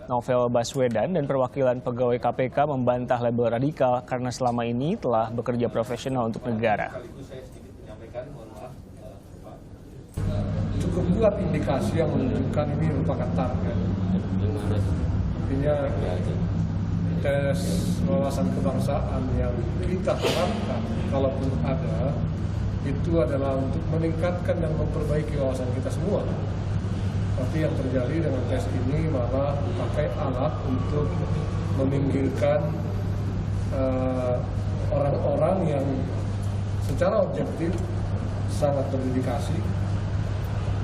Novel Baswedan dan perwakilan pegawai KPK membantah label radikal karena selama ini telah bekerja profesional untuk negara. Cukup kuat indikasi yang menunjukkan ini merupakan target. Artinya tes wawasan kebangsaan yang kita harapkan kalaupun ada itu adalah untuk meningkatkan dan memperbaiki wawasan kita semua. Tapi yang terjadi dengan tes ini malah pakai alat untuk meminggirkan orang-orang yang secara objektif sangat berdedikasi,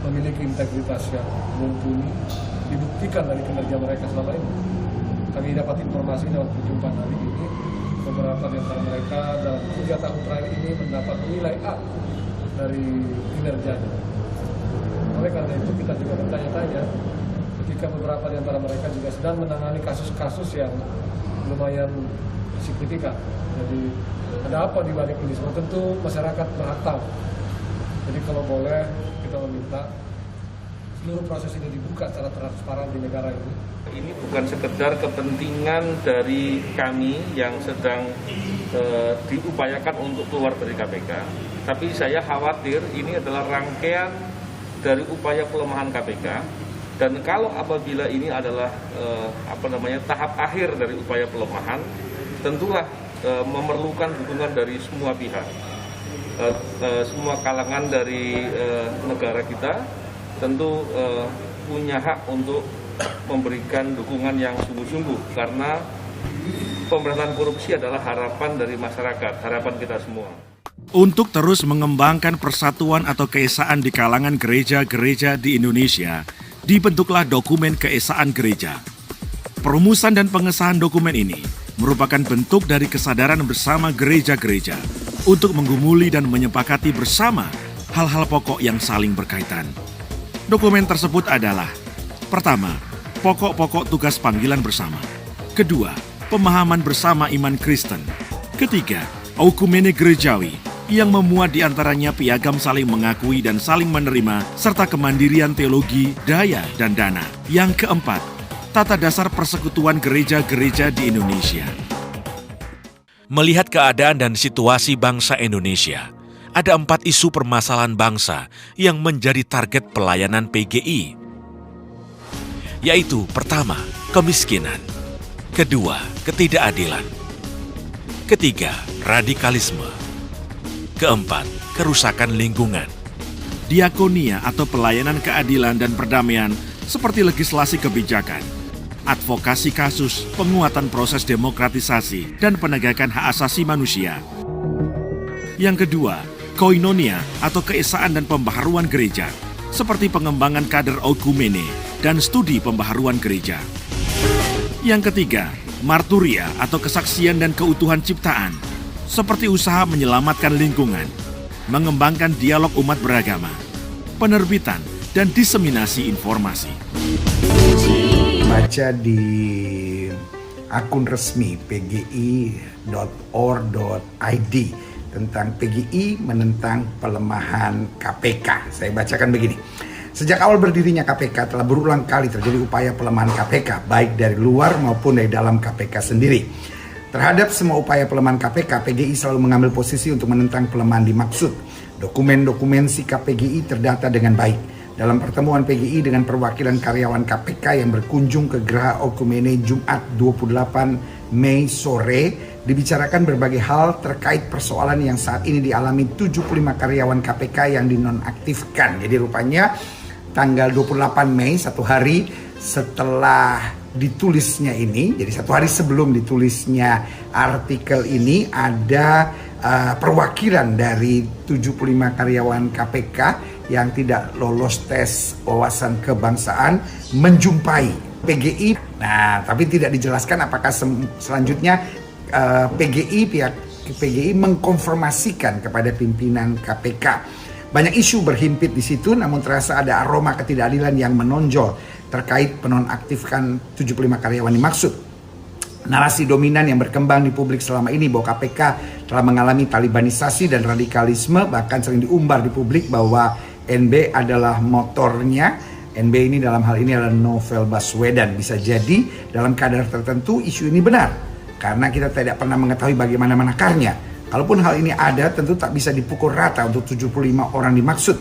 memiliki integritas yang mumpuni, dibuktikan dari kinerja mereka selama ini. Kami dapat informasi dalam perjumpaan hari ini, beberapa di antara mereka dalam 3 tahun terakhir ini mendapat nilai A dari kinerjanya. Oleh karena itu kita juga bertanya-tanya ketika beberapa di antara mereka juga sedang menangani kasus-kasus yang lumayan signifikan. Jadi ada apa di balik ini semua? Tentu masyarakat berhak tahu. Jadi kalau boleh kita meminta seluruh proses ini dibuka secara transparan di negara ini. Ini bukan sekedar kepentingan dari kami yang sedang diupayakan untuk keluar dari KPK, tapi saya khawatir ini adalah rangkaian dari upaya pelemahan KPK, dan kalau apabila ini adalah tahap akhir dari upaya pelemahan, tentulah memerlukan dukungan dari semua pihak, semua kalangan dari negara kita tentu punya hak untuk memberikan dukungan yang sungguh-sungguh, karena pemberantasan korupsi adalah harapan dari masyarakat, harapan kita semua. Untuk terus mengembangkan persatuan atau keesaan di kalangan gereja-gereja di Indonesia, dibentuklah dokumen keesaan gereja. Perumusan dan pengesahan dokumen ini merupakan bentuk dari kesadaran bersama gereja-gereja untuk menggumuli dan menyepakati bersama hal-hal pokok yang saling berkaitan. Dokumen tersebut adalah: pertama, pokok-pokok tugas panggilan bersama. Kedua, pemahaman bersama iman Kristen. Ketiga, oikumene gerejawi yang memuat di antaranya piagam saling mengakui dan saling menerima serta kemandirian teologi, daya, dan dana. Yang keempat, tata dasar persekutuan gereja-gereja di Indonesia. Melihat keadaan dan situasi bangsa Indonesia, ada 4 isu permasalahan bangsa yang menjadi target pelayanan PGI, yaitu pertama, kemiskinan, kedua, ketidakadilan, ketiga, radikalisme, keempat, kerusakan lingkungan. Diakonia atau pelayanan keadilan dan perdamaian seperti legislasi kebijakan, advokasi kasus, penguatan proses demokratisasi, dan penegakan hak asasi manusia. Yang kedua, koinonia atau keesaan dan pembaharuan gereja, seperti pengembangan kader oikumene dan studi pembaharuan gereja. Yang ketiga, marturia atau kesaksian dan keutuhan ciptaan, seperti usaha menyelamatkan lingkungan, mengembangkan dialog umat beragama, penerbitan dan diseminasi informasi. Baca di akun resmi pgi.or.id tentang PGI menentang pelemahan KPK. Saya bacakan begini. Sejak awal berdirinya KPK telah berulang kali terjadi upaya pelemahan KPK, baik dari luar maupun dari dalam KPK sendiri. Terhadap semua upaya pelemahan KPK, PGI selalu mengambil posisi untuk menentang pelemahan dimaksud. Dokumen-dokumen sikap PGI terdata dengan baik. Dalam pertemuan PGI dengan perwakilan karyawan KPK yang berkunjung ke Geraha Oikumene Jumat 28 Mei sore, dibicarakan berbagai hal terkait persoalan yang saat ini dialami 75 karyawan KPK yang dinonaktifkan. Jadi rupanya tanggal 28 Mei, 1 hari setelah ditulisnya ini, jadi 1 hari sebelum ditulisnya artikel ini, ada perwakilan dari 75 karyawan KPK yang tidak lolos tes wawasan kebangsaan menjumpai PGI. Nah, tapi tidak dijelaskan apakah selanjutnya pihak PGI mengkonfirmasikan kepada pimpinan KPK. Banyak isu berhimpit di situ, namun terasa ada aroma ketidakadilan yang menonjol terkait penonaktifkan 75 karyawan dimaksud. Narasi dominan yang berkembang di publik selama ini bahwa KPK telah mengalami talibanisasi dan radikalisme, bahkan sering diumbar di publik bahwa NB adalah motornya, NB ini dalam hal ini adalah Novel Baswedan. Bisa jadi dalam kadar tertentu isu ini benar, karena kita tidak pernah mengetahui bagaimana menakarnya. Kalaupun hal ini ada, tentu tak bisa dipukul rata untuk 75 orang dimaksud.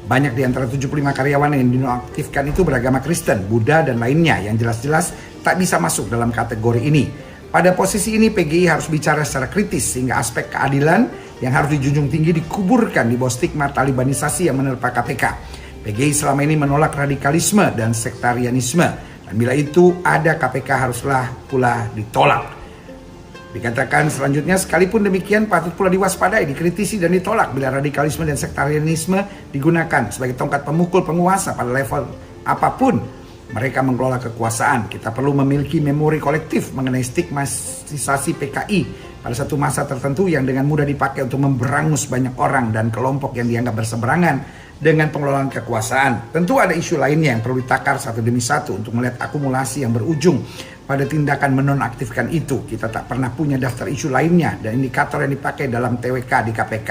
Banyak di antara 75 karyawan yang dinonaktifkan itu beragama Kristen, Buddha, dan lainnya yang jelas-jelas tak bisa masuk dalam kategori ini. Pada posisi ini PGI harus bicara secara kritis sehingga aspek keadilan yang harus dijunjung tinggi dikuburkan di bawah stigma talibanisasi yang menerpa KPK. PGI selama ini menolak radikalisme dan sektarianisme, dan bila itu ada, KPK haruslah pula ditolak. Dikatakan selanjutnya, sekalipun demikian patut pula diwaspadai, dikritisi dan ditolak bila radikalisme dan sektarianisme digunakan sebagai tongkat pemukul penguasa pada level apapun mereka mengelola kekuasaan. Kita perlu memiliki memori kolektif mengenai stigmatisasi PKI pada satu masa tertentu yang dengan mudah dipakai untuk memberangus banyak orang dan kelompok yang dianggap berseberangan dengan pengelolaan kekuasaan. Tentu ada isu lainnya yang perlu ditakar satu demi satu untuk melihat akumulasi yang berujung pada tindakan menonaktifkan itu. Kita tak pernah punya daftar isu lainnya dan indikator yang dipakai dalam TWK di KPK.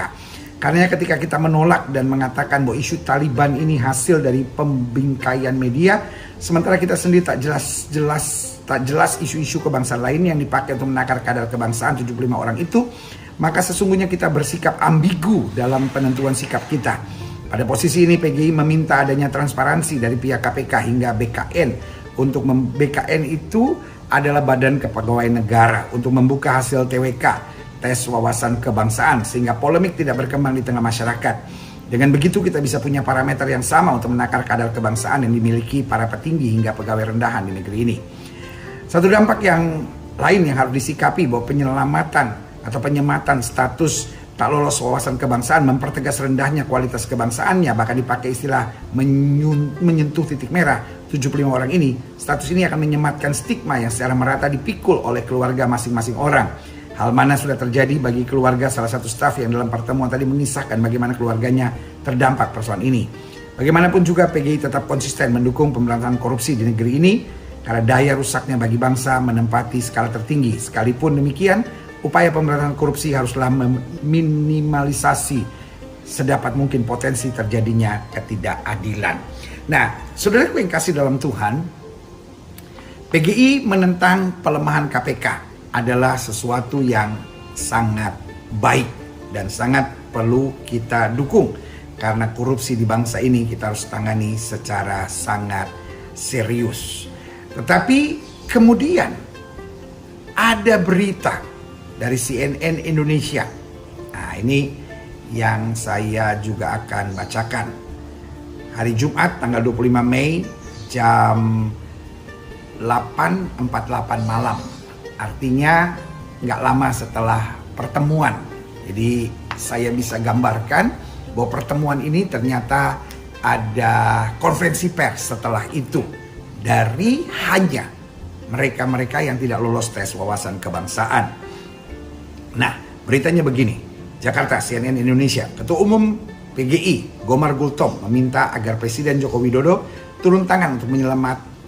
Karena ketika kita menolak dan mengatakan bahwa isu Taliban ini hasil dari pembingkaian media, sementara kita sendiri tak jelas isu-isu kebangsaan lain yang dipakai untuk menakar kadar kebangsaan 75 orang itu, maka sesungguhnya kita bersikap ambigu dalam penentuan sikap kita. Pada posisi ini PGI meminta adanya transparansi dari pihak KPK hingga BKN. Untuk BKN itu adalah Badan Kepegawaian Negara, untuk membuka hasil TWK, tes wawasan kebangsaan, sehingga polemik tidak berkembang di tengah masyarakat. Dengan begitu kita bisa punya parameter yang sama untuk menakar kadar kebangsaan yang dimiliki para petinggi hingga pegawai rendahan di negeri ini. Satu dampak yang lain yang harus disikapi bahwa penyelamatan atau penyematan status tak lolos wawasan kebangsaan mempertegas rendahnya kualitas kebangsaannya, bahkan dipakai istilah menyentuh titik merah. 75 orang ini, status ini akan menyematkan stigma yang secara merata dipikul oleh keluarga masing-masing orang. Hal mana sudah terjadi bagi keluarga salah satu staf yang dalam pertemuan tadi mengisahkan bagaimana keluarganya terdampak persoalan ini. Bagaimanapun juga PGI tetap konsisten mendukung pemberantasan korupsi di negeri ini karena daya rusaknya bagi bangsa menempati skala tertinggi. Sekalipun demikian, upaya pemberantasan korupsi haruslah meminimalisasi sedapat mungkin potensi terjadinya ketidakadilan. Nah, saudaraku yang kasih dalam Tuhan, PGI menentang pelemahan KPK adalah sesuatu yang sangat baik dan sangat perlu kita dukung, karena korupsi di bangsa ini kita harus tangani secara sangat serius. Tetapi kemudian ada berita dari CNN Indonesia. Nah, ini yang saya juga akan bacakan. Hari Jumat tanggal 25 Mei jam 8.48 malam. Artinya nggak lama setelah pertemuan. Jadi saya bisa gambarkan bahwa pertemuan ini ternyata ada konferensi pers setelah itu dari hanya mereka-mereka yang tidak lolos tes wawasan kebangsaan. Nah, beritanya begini. Jakarta, CNN Indonesia. Ketua Umum PGI, Gomar Gultom, meminta agar Presiden Joko Widodo turun tangan untuk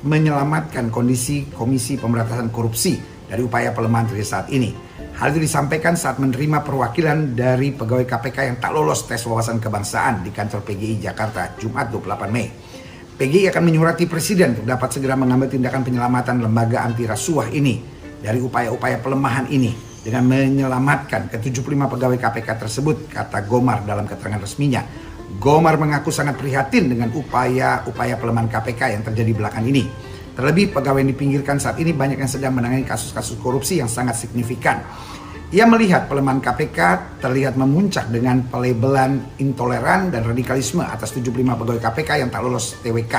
menyelamatkan kondisi Komisi Pemberantasan Korupsi dari upaya pelemahan terjadi saat ini. Hal itu disampaikan saat menerima perwakilan dari pegawai KPK yang tak lolos tes wawasan kebangsaan di kantor PGI Jakarta, Jumat 28 Mei. PGI akan menyurati Presiden untuk dapat segera mengambil tindakan penyelamatan lembaga anti rasuah ini dari upaya-upaya pelemahan ini dengan menyelamatkan ke-75 pegawai KPK tersebut, kata Gomar dalam keterangan resminya. Gomar mengaku sangat prihatin dengan upaya pelemahan KPK yang terjadi belakangan ini. Terlebih pegawai yang dipinggirkan saat ini banyak yang sedang menangani kasus-kasus korupsi yang sangat signifikan. Ia melihat pelemahan KPK terlihat memuncak dengan pelabelan intoleran dan radikalisme atas 75 pegawai KPK yang tak lolos TWK.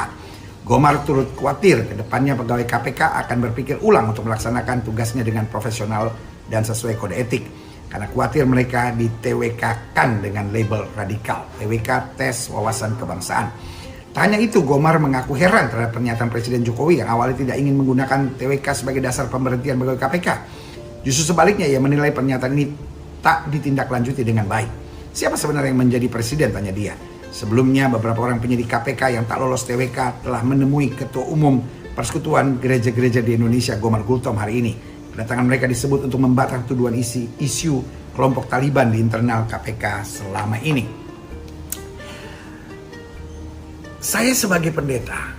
Gomar turut khawatir ke depannya pegawai KPK akan berpikir ulang untuk melaksanakan tugasnya dengan profesional dan sesuai kode etik, karena khawatir mereka di-TWK-kan dengan label radikal, TWK tes wawasan kebangsaan. Tak hanya itu, Gomar mengaku heran terhadap pernyataan Presiden Jokowi yang awalnya tidak ingin menggunakan TWK sebagai dasar pemberhentian pegawai KPK. Justru sebaliknya, ia menilai pernyataan ini tak ditindaklanjuti dengan baik. Siapa sebenarnya yang menjadi presiden, tanya dia. Sebelumnya, beberapa orang penyidik KPK yang tak lolos TWK telah menemui Ketua Umum Persekutuan Gereja-Gereja di Indonesia, Gomar Gultom, hari ini. Kedatangan mereka disebut untuk membantah tuduhan isu kelompok Taliban di internal KPK selama ini. Saya sebagai pendeta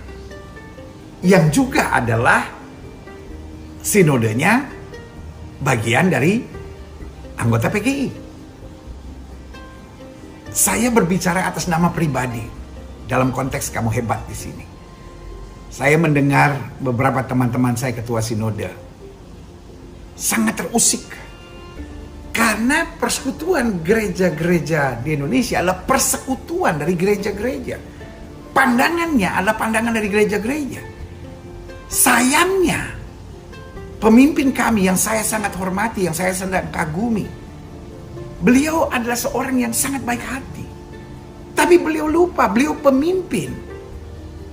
yang juga adalah sinodenya bagian dari anggota PGI. Saya berbicara atas nama pribadi dalam konteks kamu hebat di sini. Saya mendengar beberapa teman-teman saya ketua sinode sangat terusik karena persekutuan gereja-gereja di Indonesia adalah persekutuan dari gereja-gereja. Pandangannya adalah pandangan dari gereja-gereja. Sayangnya pemimpin kami yang saya sangat hormati, yang saya sangat kagumi, beliau adalah seorang yang sangat baik hati. Tapi beliau lupa, beliau pemimpin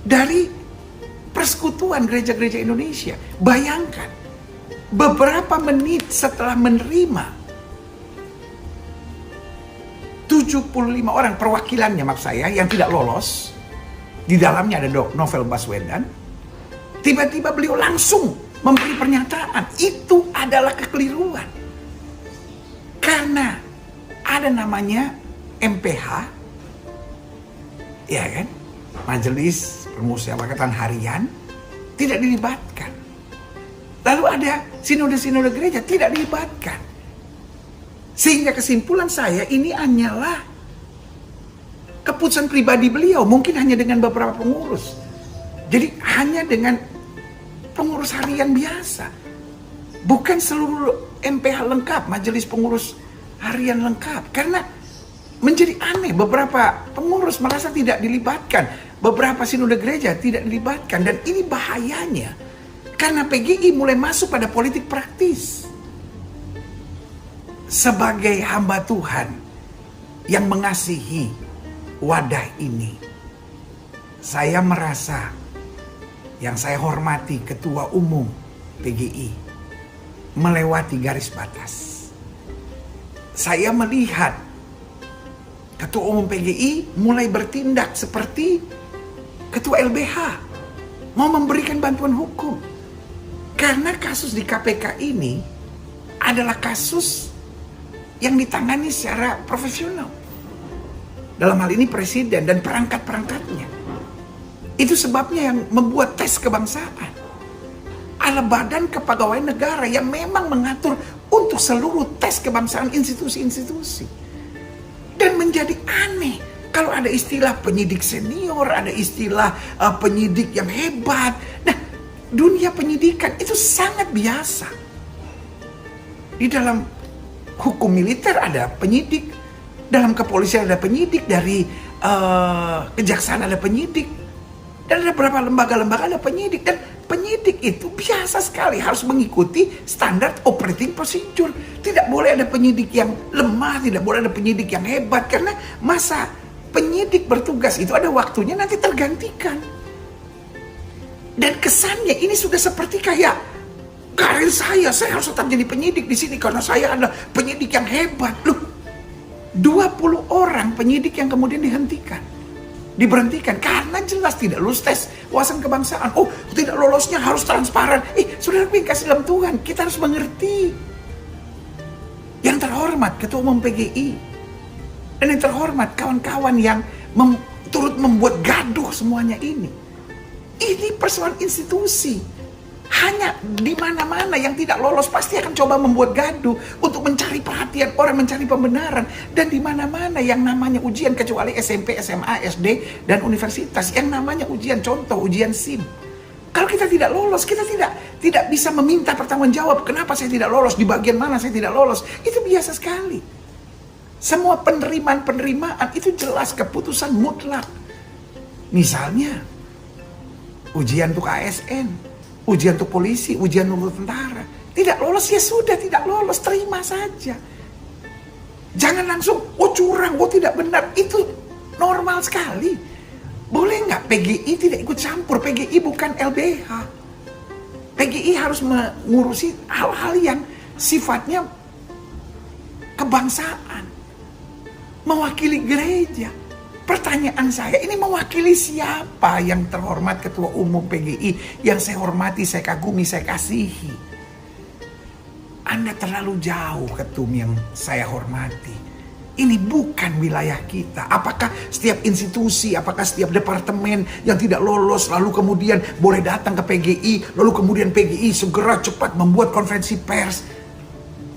dari persekutuan gereja-gereja Indonesia. Bayangkan, beberapa menit setelah menerima 75 orang perwakilannya, maksud saya, yang tidak lolos, di dalamnya ada Novel Baswedan, tiba-tiba beliau langsung memberi pernyataan. Itu adalah kekeliruan. Karena ada namanya MPH, ya kan, Majelis Permusyawaratan Harian, tidak dilibatkan. Lalu ada sinode-sinode gereja, tidak dilibatkan. Sehingga kesimpulan saya, ini hanyalah keputusan pribadi beliau, mungkin hanya dengan beberapa pengurus. Jadi hanya dengan pengurus harian biasa. Bukan seluruh MPH lengkap, Majelis Pengurus Harian lengkap. Karena menjadi aneh, beberapa pengurus merasa tidak dilibatkan, beberapa sinode gereja tidak dilibatkan. Dan ini bahayanya, karena PGI mulai masuk pada politik praktis. Sebagai hamba Tuhan yang mengasihi wadah ini, saya merasa yang saya hormati Ketua Umum PGI melewati garis batas. Saya melihat Ketua Umum PGI mulai bertindak seperti Ketua LBH, mau memberikan bantuan hukum. Karena kasus di KPK ini adalah kasus yang ditangani secara profesional. Dalam hal ini presiden dan perangkat-perangkatnya. Itu sebabnya yang membuat tes kebangsaan adalah Badan Kepegawaian Negara yang memang mengatur untuk seluruh tes kebangsaan institusi-institusi. Dan menjadi aneh kalau ada istilah penyidik senior, ada istilah penyidik yang hebat. Nah, dunia penyidikan itu sangat biasa. Di dalam hukum militer ada penyidik, dalam kepolisian ada penyidik, dari kejaksaan ada penyidik, dan ada beberapa lembaga-lembaga ada penyidik. Dan penyidik itu biasa sekali harus mengikuti standar operating procedure. Tidak boleh ada penyidik yang lemah, tidak boleh ada penyidik yang hebat, karena masa penyidik bertugas itu ada waktunya, nanti tergantikan. Dan kesannya ini sudah seperti kayak karir saya harus tetap jadi penyidik di sini karena saya adalah penyidik yang hebat. Loh, 20 orang penyidik yang kemudian diberhentikan karena jelas tidak lulus tes wawasan kebangsaan. Oh, tidak lolosnya harus transparan. Saudara yang kasih dalam Tuhan, kita harus mengerti. Yang terhormat Ketua Umum PGI dan yang terhormat kawan-kawan yang turut membuat gaduh semuanya ini. Ini persoalan institusi. Hanya di mana-mana yang tidak lolos pasti akan coba membuat gaduh untuk mencari perhatian orang, mencari pembenaran. Dan di mana-mana yang namanya ujian, kecuali SMP, SMA, SD, dan universitas, yang namanya ujian, contoh ujian SIM. Kalau kita tidak lolos, kita tidak bisa meminta pertanggungjawab. Kenapa saya tidak lolos? Di bagian mana saya tidak lolos? Itu biasa sekali. Semua penerimaan itu jelas keputusan mutlak. Misalnya ujian untuk ASN, ujian untuk polisi, ujian untuk tentara. Tidak lolos, ya sudah tidak lolos, terima saja. Jangan langsung, oh curang, oh tidak benar. Itu normal sekali. Boleh nggak PGI tidak ikut campur? PGI bukan LBH. PGI harus mengurusi hal-hal yang sifatnya kebangsaan. Mewakili gereja. Pertanyaan saya, ini mewakili siapa yang terhormat Ketua Umum PGI yang saya hormati, saya kagumi, saya kasihi? Anda terlalu jauh, Ketum yang saya hormati. Ini bukan wilayah kita. Apakah setiap institusi, apakah setiap departemen yang tidak lolos lalu kemudian boleh datang ke PGI, lalu kemudian PGI segera cepat membuat konferensi pers?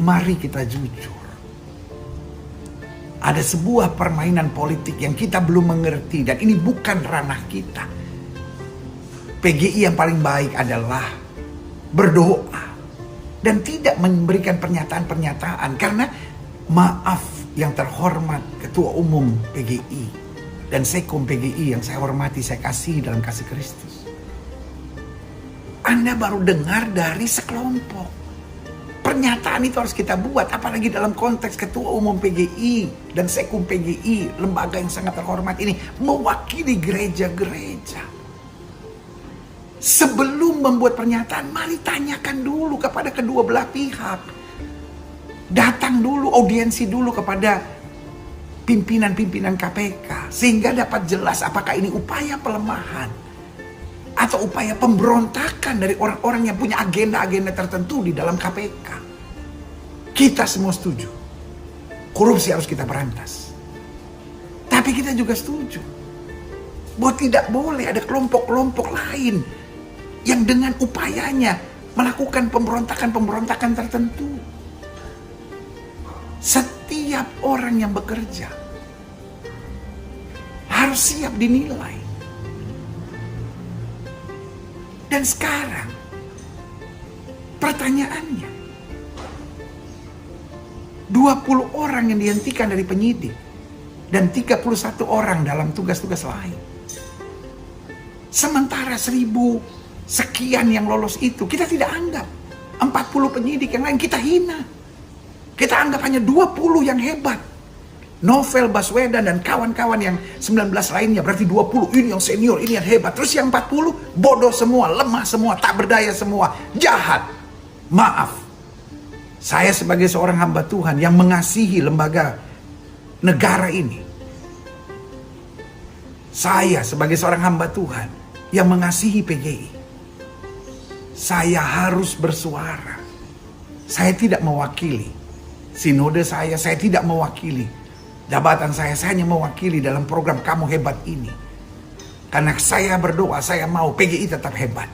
Mari kita jujur. Ada sebuah permainan politik yang kita belum mengerti dan ini bukan ranah kita. PGI yang paling baik adalah berdoa dan tidak memberikan pernyataan-pernyataan, karena maaf yang terhormat Ketua Umum PGI dan Sekum PGI yang saya hormati, saya kasih dalam kasih Kristus, Anda baru dengar dari sekelompok. Pernyataan itu harus kita buat, apalagi dalam konteks Ketua Umum PGI dan Sekum PGI, lembaga yang sangat terhormat ini, mewakili gereja-gereja. Sebelum membuat pernyataan, mari tanyakan dulu kepada kedua belah pihak. Datang dulu, audiensi dulu kepada pimpinan-pimpinan KPK, sehingga dapat jelas apakah ini upaya pelemahan atau upaya pemberontakan dari orang-orang yang punya agenda-agenda tertentu di dalam KPK. Kita semua setuju, korupsi harus kita berantas. Tapi kita juga setuju bahwa tidak boleh ada kelompok-kelompok lain yang dengan upayanya melakukan pemberontakan-pemberontakan tertentu. Setiap orang yang bekerja harus siap dinilai. Dan sekarang pertanyaannya, 20 orang yang dihentikan dari penyidik dan 31 orang dalam tugas-tugas lain. Sementara 1000 sekian yang lolos itu kita tidak anggap. 40 penyidik yang lain kita hina. Kita anggap hanya 20 yang hebat. Novel Baswedan dan kawan-kawan yang 19 lainnya, berarti 20 ini yang senior, ini yang hebat. Terus yang 40 bodoh semua, lemah semua, tak berdaya semua, jahat. Maaf, saya sebagai seorang hamba Tuhan yang mengasihi lembaga negara ini, saya sebagai seorang hamba Tuhan yang mengasihi PGI, saya harus bersuara. Saya tidak mewakili sinode saya tidak mewakili jabatan saya hanya mewakili dalam program Kamu Hebat ini. Karena saya berdoa, saya mau PGI tetap hebat,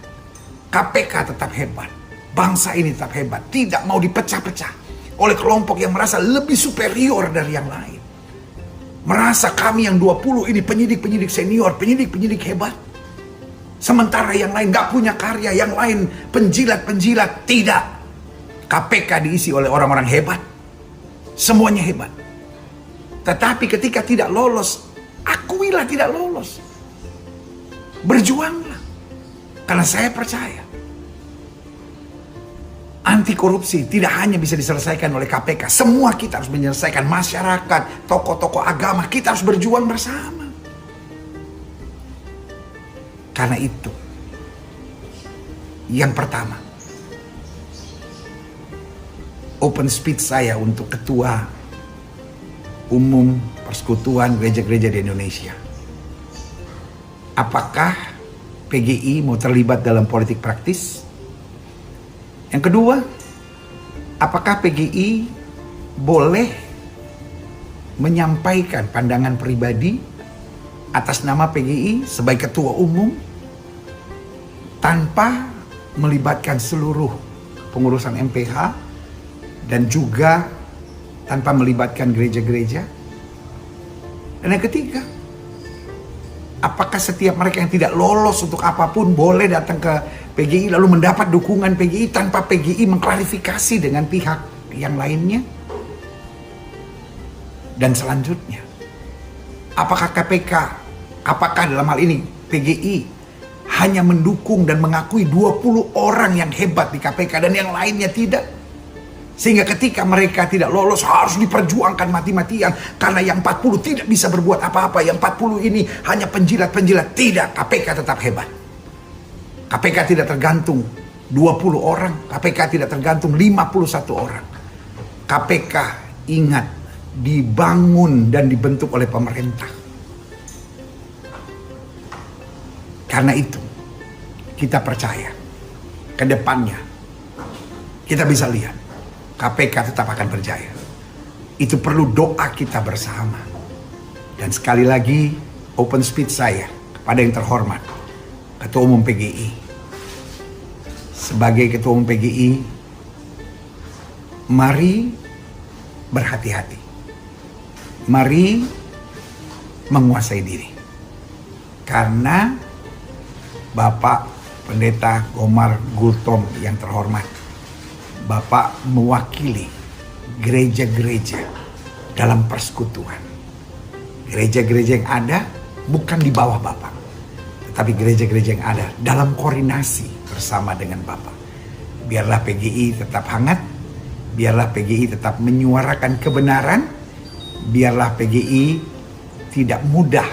KPK tetap hebat, bangsa ini tetap hebat, tidak mau dipecah-pecah oleh kelompok yang merasa lebih superior dari yang lain. Merasa kami yang 20 ini penyidik-penyidik senior, penyidik-penyidik hebat, sementara yang lain gak punya karya, yang lain penjilat-penjilat. Tidak, KPK diisi oleh orang-orang hebat, semuanya hebat. Tetapi ketika tidak lolos, akuilah tidak lolos. Berjuanglah. Karena saya percaya anti korupsi tidak hanya bisa diselesaikan oleh KPK. Semua kita harus menyelesaikan, masyarakat, tokoh-tokoh agama, kita harus berjuang bersama. Karena itu, yang pertama, open speech saya untuk Ketua Umum Persekutuan Gereja-Gereja di Indonesia. Apakah PGI mau terlibat dalam politik praktis? Yang kedua, apakah PGI boleh menyampaikan pandangan pribadi atas nama PGI sebagai Ketua Umum tanpa melibatkan seluruh pengurusan MPH dan juga tanpa melibatkan gereja-gereja? Dan yang ketiga, apakah setiap mereka yang tidak lolos untuk apapun boleh datang ke PGI lalu mendapat dukungan PGI tanpa PGI mengklarifikasi dengan pihak yang lainnya? Dan selanjutnya, apakah KPK, apakah dalam hal ini PGI hanya mendukung dan mengakui 20 orang yang hebat di KPK dan yang lainnya tidak? Sehingga ketika mereka tidak lolos harus diperjuangkan mati-matian karena yang 40 tidak bisa berbuat apa-apa, yang 40 ini hanya penjilat-penjilat. Tidak, KPK tetap hebat. KPK tidak tergantung 20 orang, KPK tidak tergantung 51 orang. KPK, ingat, dibangun dan dibentuk oleh pemerintah. Karena itu, kita percaya ke depannya kita bisa lihat KPK tetap akan berjaya. Itu perlu doa kita bersama. Dan sekali lagi, open speech saya kepada yang terhormat, Ketua Umum PGI. Sebagai Ketua Umum PGI, mari berhati-hati. Mari menguasai diri. Karena Bapak Pendeta Gomar Gultom yang terhormat, Bapak mewakili gereja-gereja dalam persekutuan. Gereja-gereja yang ada bukan di bawah Bapak, tetapi gereja-gereja yang ada dalam koordinasi bersama dengan Bapak. Biarlah PGI tetap hangat, biarlah PGI tetap menyuarakan kebenaran, biarlah PGI tidak mudah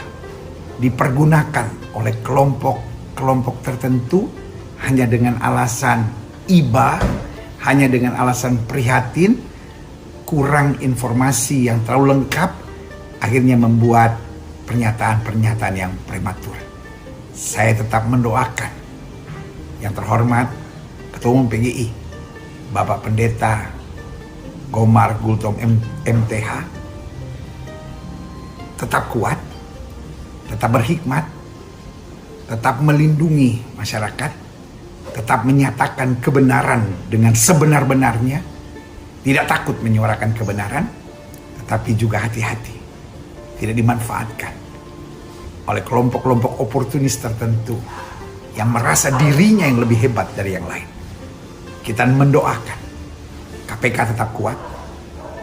dipergunakan oleh kelompok tertentu hanya dengan alasan iba, hanya dengan alasan prihatin, kurang informasi yang terlalu lengkap, akhirnya membuat pernyataan-pernyataan yang prematur. Saya tetap mendoakan yang terhormat Ketua Umum PGI, Bapak Pendeta Gomar Gultom MTH, tetap kuat, tetap berhikmat, tetap melindungi masyarakat, tetap menyatakan kebenaran dengan sebenar-benarnya, tidak takut menyuarakan kebenaran, tetapi juga hati-hati, tidak dimanfaatkan oleh kelompok-kelompok oportunis tertentu yang merasa dirinya yang lebih hebat dari yang lain. Kita mendoakan KPK tetap kuat,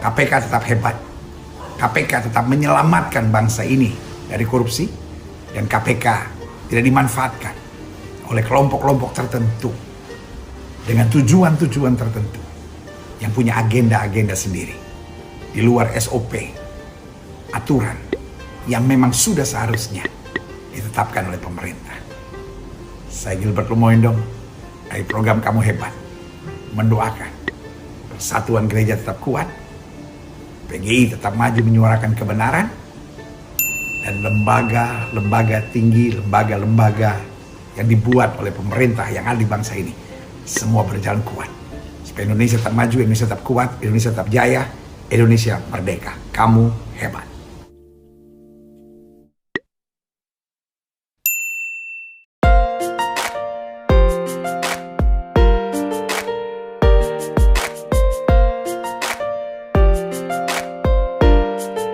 KPK tetap hebat, KPK tetap menyelamatkan bangsa ini dari korupsi, dan KPK tidak dimanfaatkan oleh kelompok-kelompok tertentu dengan tujuan-tujuan tertentu yang punya agenda-agenda sendiri di luar SOP, aturan yang memang sudah seharusnya ditetapkan oleh pemerintah. Saya Gilbert Lumoindong dari program Kamu Hebat mendoakan persatuan gereja tetap kuat, PGI tetap maju menyuarakan kebenaran, dan lembaga-lembaga tinggi, lembaga-lembaga yang dibuat oleh pemerintah yang ada di bangsa ini semua berjalan kuat. Supaya Indonesia tetap maju, Indonesia tetap kuat, Indonesia tetap jaya, Indonesia merdeka. Kamu hebat.